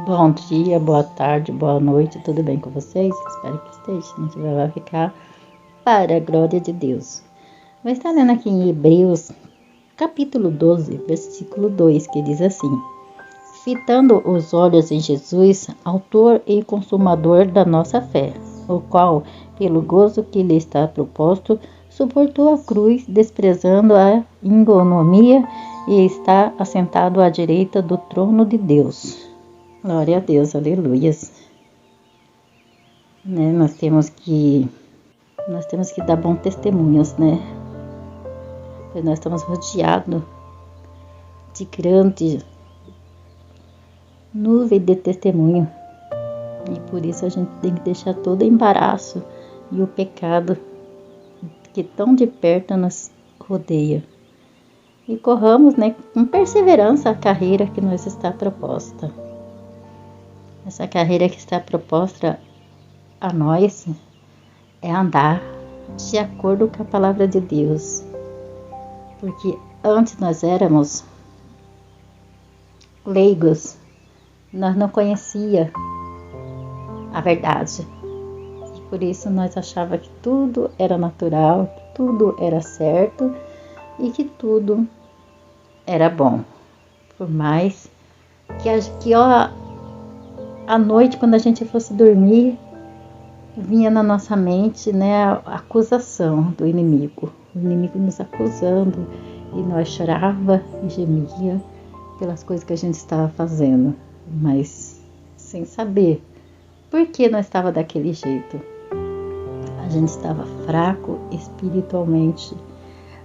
Bom dia, boa tarde, boa noite, tudo bem com vocês? Espero que esteja, se não tiver vai ficar para a glória de Deus. Vou estar lendo aqui em Hebreus, capítulo 12, versículo 2, que diz assim: fitando os olhos em Jesus, autor e consumador da nossa fé, o qual, pelo gozo que lhe está proposto, suportou a cruz, desprezando a ignomínia, e está assentado à direita do trono de Deus. Glória a Deus, aleluias. Nós temos que dar bons testemunhos, né? Pois nós estamos rodeados de grande nuvem de testemunho. E por isso a gente tem que deixar todo o embaraço e o pecado que tão de perto nos rodeia. E corramos, né, com perseverança a carreira que nos está proposta. Essa carreira que está proposta a nós é andar de acordo com a palavra de Deus. Porque antes nós éramos leigos, nós não conhecíamos a verdade. E por isso nós achávamos que tudo era natural, que tudo era certo e que tudo era bom. Por mais que à noite, quando a gente fosse dormir, vinha na nossa mente, né, a acusação do inimigo. O inimigo nos acusando, e nós chorava e gemia pelas coisas que a gente estava fazendo, mas sem saber por que nós estava daquele jeito. A gente estava fraco espiritualmente,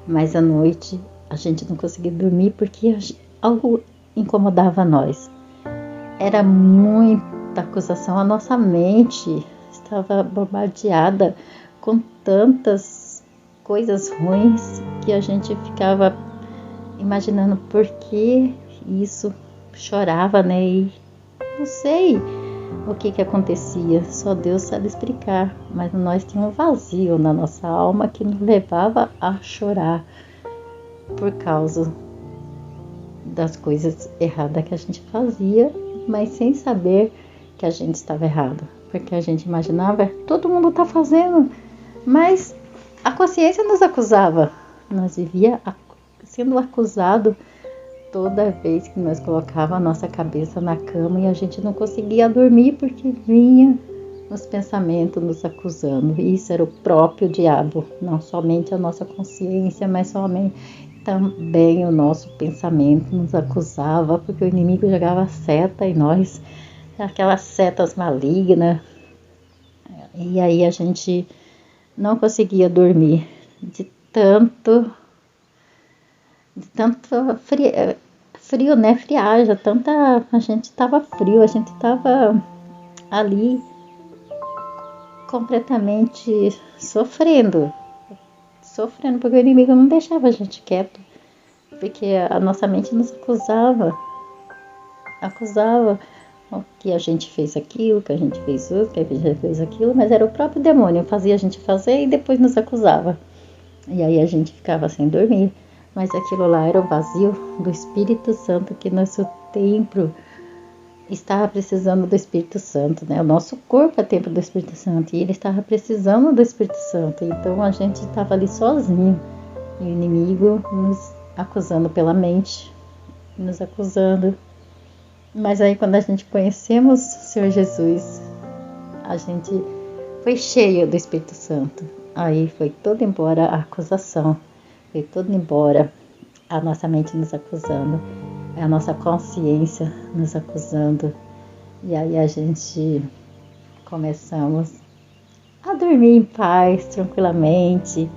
mas à noite a gente não conseguia dormir porque algo incomodava nós. Era muita acusação, a nossa mente estava bombardeada com tantas coisas ruins que a gente ficava imaginando por que isso, chorava, né? E não sei o que acontecia, só Deus sabe explicar, mas nós tínhamos um vazio na nossa alma que nos levava a chorar por causa das coisas erradas que a gente fazia, mas sem saber que a gente estava errado, porque a gente imaginava, todo mundo está fazendo, mas a consciência nos acusava, nós vivia sendo acusado toda vez que nós colocava a nossa cabeça na cama e a gente não conseguia dormir porque vinha os pensamentos nos acusando. E isso era o próprio diabo, não somente a nossa consciência, mas também o nosso pensamento nos acusava, porque o inimigo jogava seta em nós, aquelas setas malignas, e aí a gente não conseguia dormir de tanto frio, né? Friagem, a gente estava frio, a gente estava ali completamente sofrendo, porque o inimigo não deixava a gente quieto, porque a nossa mente nos acusava que a gente fez aquilo, que a gente fez isso, que a gente fez aquilo, mas era o próprio demônio, fazia a gente fazer e depois nos acusava. E aí a gente ficava sem dormir, mas aquilo lá era o vazio do Espírito Santo, que nosso templo estava precisando do Espírito Santo, né? O nosso corpo é templo do Espírito Santo e ele estava precisando do Espírito Santo, então a gente estava ali sozinho e o inimigo nos acusando pela mente, nos acusando. Mas aí quando a gente conhecemos o Senhor Jesus, a gente foi cheio do Espírito Santo. Aí foi toda embora a acusação, foi toda embora a nossa mente nos acusando, a nossa consciência nos acusando. E aí a gente começamos a dormir em paz, tranquilamente,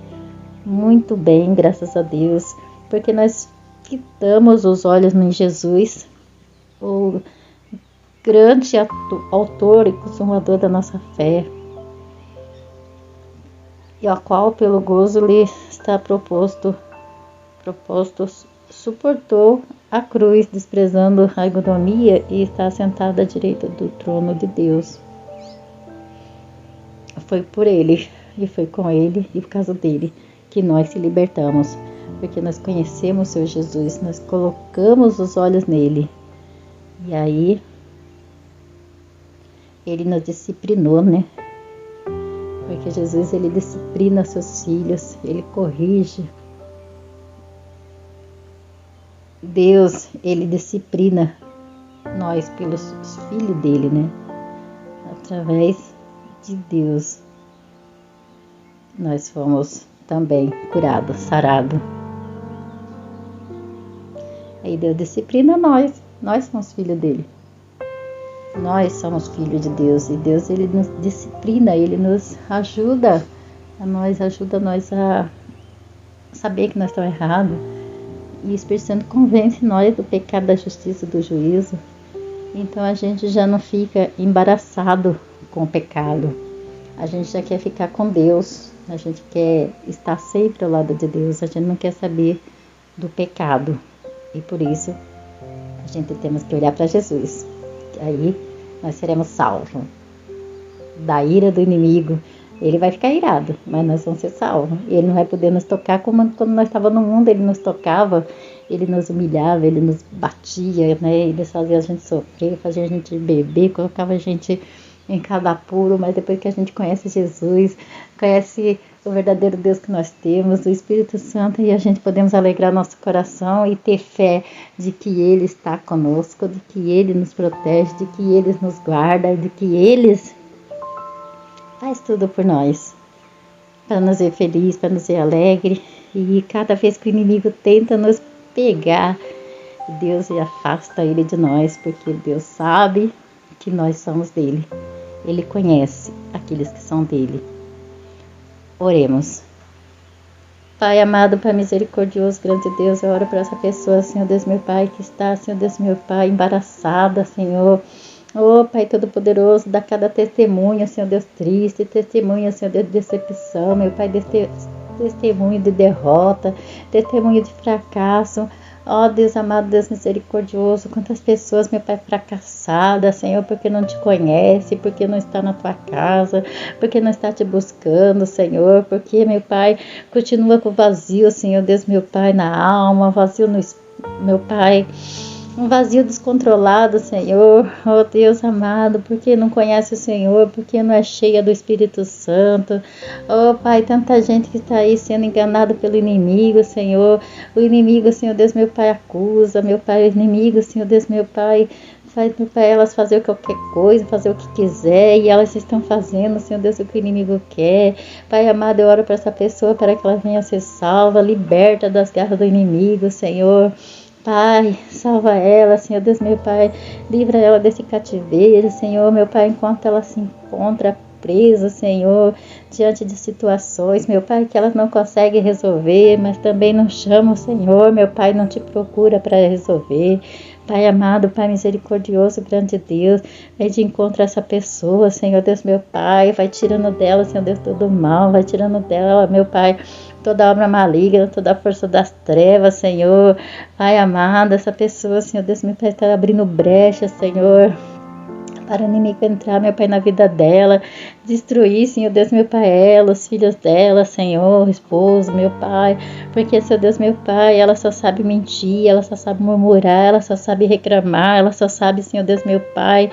muito bem, graças a Deus, porque nós fitamos os olhos em Jesus, o grande autor e consumador da nossa fé, e ao qual pelo gozo lhe está proposto, suportou a cruz, desprezando a ignomínia, e está sentado à direita do trono de Deus. Foi por ele, e foi com ele, e por causa dele, que nós se libertamos, porque nós conhecemos o Senhor Jesus, nós colocamos os olhos nele, e aí Ele nos disciplinou, né? Porque Jesus, ele disciplina seus filhos, ele corrige. Deus, ele disciplina nós pelos filhos dele, né? Através de Deus, nós fomos também curados, sarados. Aí Deus disciplina nós somos filhos dele. Nós somos filhos de Deus e Deus, ele nos disciplina, ele nos ajuda a saber que nós estamos errados. E o Espírito Santo convence nós do pecado, da justiça, do juízo. Então a gente já não fica embaraçado com o pecado. A gente já quer ficar com Deus. A gente quer estar sempre ao lado de Deus. A gente não quer saber do pecado. E por isso a gente temos que olhar para Jesus. Aí nós seremos salvos da ira do inimigo. Ele vai ficar irado, mas nós vamos ser salvos. Ele não vai poder nos tocar como quando nós estávamos no mundo. Ele nos tocava, ele nos humilhava, ele nos batia, né? Ele fazia a gente sofrer, fazia a gente beber, colocava a gente em cada apuro. Mas depois que a gente conhece Jesus, conhece o verdadeiro Deus que nós temos, o Espírito Santo, e a gente podemos alegrar nosso coração e ter fé de que Ele está conosco, de que Ele nos protege, de que Ele nos guarda, de que Ele faz tudo por nós, para nos ver feliz, para nos ver alegre. E cada vez que o inimigo tenta nos pegar, Deus afasta ele de nós, porque Deus sabe que nós somos dele. Ele conhece aqueles que são dele. Oremos. Pai amado, Pai misericordioso, grande Deus, eu oro por essa pessoa, Senhor Deus meu Pai, que está, Senhor Deus meu Pai, embaraçada, Senhor. Oh, Pai Todo-Poderoso, dá cada testemunha, Senhor Deus, triste, testemunha, Senhor Deus, de decepção, meu Pai, testemunho de derrota, testemunho de fracasso. Ó Deus amado, Deus misericordioso, quantas pessoas, meu Pai, fracassadas, Senhor, porque não te conhece, porque não está na tua casa, porque não está te buscando, Senhor, porque, meu Pai, continua com vazio, Senhor Deus, meu Pai, na alma, vazio no meu Pai, um vazio descontrolado, Senhor, oh Deus amado, porque não conhece o Senhor, porque não é cheia do Espírito Santo. Oh Pai, tanta gente que está aí sendo enganado pelo inimigo, Senhor. O inimigo, Senhor Deus, meu Pai, acusa, meu Pai, o inimigo, Senhor Deus, meu Pai, faz para elas fazer qualquer coisa, fazer o que quiser, e elas estão fazendo, Senhor Deus, o que o inimigo quer. Pai amado, eu oro para essa pessoa, para que ela venha ser salva, liberta das garras do inimigo, Senhor. Pai, salva ela, Senhor Deus, meu Pai, livra ela desse cativeiro, Senhor, meu Pai, enquanto ela se encontra presa, Senhor, diante de situações, meu Pai, que ela não consegue resolver, mas também não chama o Senhor, meu Pai, não te procura para resolver. Pai amado, Pai misericordioso, grande Deus, vai de encontro a essa pessoa, Senhor Deus, meu Pai, vai tirando dela, Senhor Deus, todo o mal, vai tirando dela, meu Pai, toda obra maligna, toda a força das trevas, Senhor. Pai amado, essa pessoa, Senhor Deus, meu Pai, está abrindo brecha, Senhor, para o inimigo entrar, meu Pai, na vida dela, destruir, Senhor Deus, meu Pai, ela, os filhos dela, Senhor, esposo, meu Pai, porque, Senhor Deus, meu Pai, ela só sabe mentir, ela só sabe murmurar, ela só sabe reclamar, ela só sabe, Senhor Deus, meu Pai,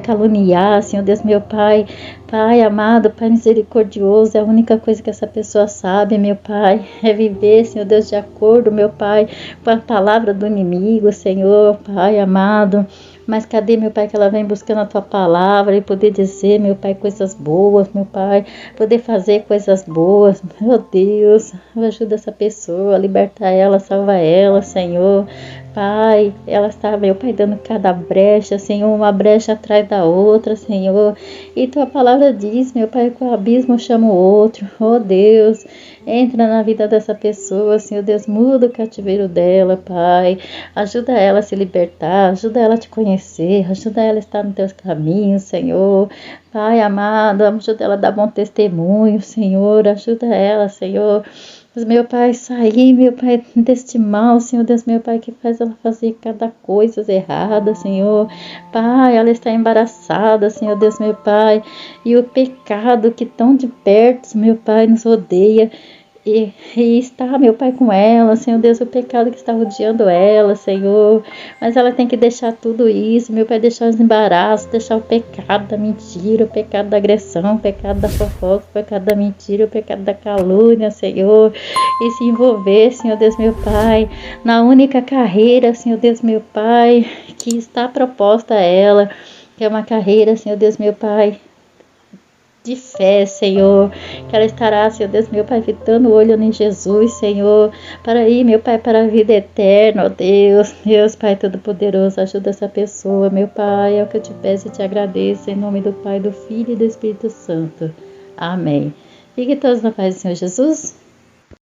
caluniar, Senhor Deus, meu Pai, Pai amado, Pai misericordioso, é a única coisa que essa pessoa sabe, meu Pai, é viver, Senhor Deus, de acordo, meu Pai, com a palavra do inimigo, Senhor, Pai amado. Mas cadê, meu Pai, que ela vem buscando a tua palavra e poder dizer, meu Pai, coisas boas, meu Pai, poder fazer coisas boas, meu Deus, ajuda essa pessoa, liberta ela, salva ela, Senhor. Pai, ela está, meu Pai, dando cada brecha, Senhor, uma brecha atrás da outra, Senhor. E tua palavra diz, meu Pai, que o abismo chama o outro. Oh Deus, entra na vida dessa pessoa, Senhor Deus, muda o cativeiro dela, Pai. Ajuda ela a se libertar, ajuda ela a te conhecer, ajuda ela a estar nos teus caminhos, Senhor. Pai amado, ajuda ela a dar bom testemunho, Senhor. Ajuda ela, Senhor. Meu Pai, sair, meu Pai, deste mal, Senhor Deus, meu Pai, que faz ela fazer cada coisa errada, Senhor. Pai, ela está embaraçada, Senhor Deus, meu Pai, e o pecado que tão de perto, meu Pai, nos rodeia, e está, meu Pai, com ela, Senhor Deus, o pecado que está rodeando ela, Senhor, mas ela tem que deixar tudo isso, meu Pai, deixar os embaraços, deixar o pecado da mentira, o pecado da agressão, o pecado da fofoca, o pecado da mentira, o pecado da calúnia, Senhor, e se envolver, Senhor Deus, meu Pai, na única carreira, Senhor Deus, meu Pai, que está proposta a ela, que é uma carreira, Senhor Deus, meu Pai, de fé, Senhor, que ela estará, Senhor Deus, meu Pai, fitando o olho em Jesus, Senhor, para ir, meu Pai, para a vida eterna, ó Deus, Deus, Pai Todo-Poderoso, ajuda essa pessoa, meu Pai, é o que eu te peço e te agradeço, em nome do Pai, do Filho e do Espírito Santo. Amém. Fiquem todos na paz do Senhor Jesus.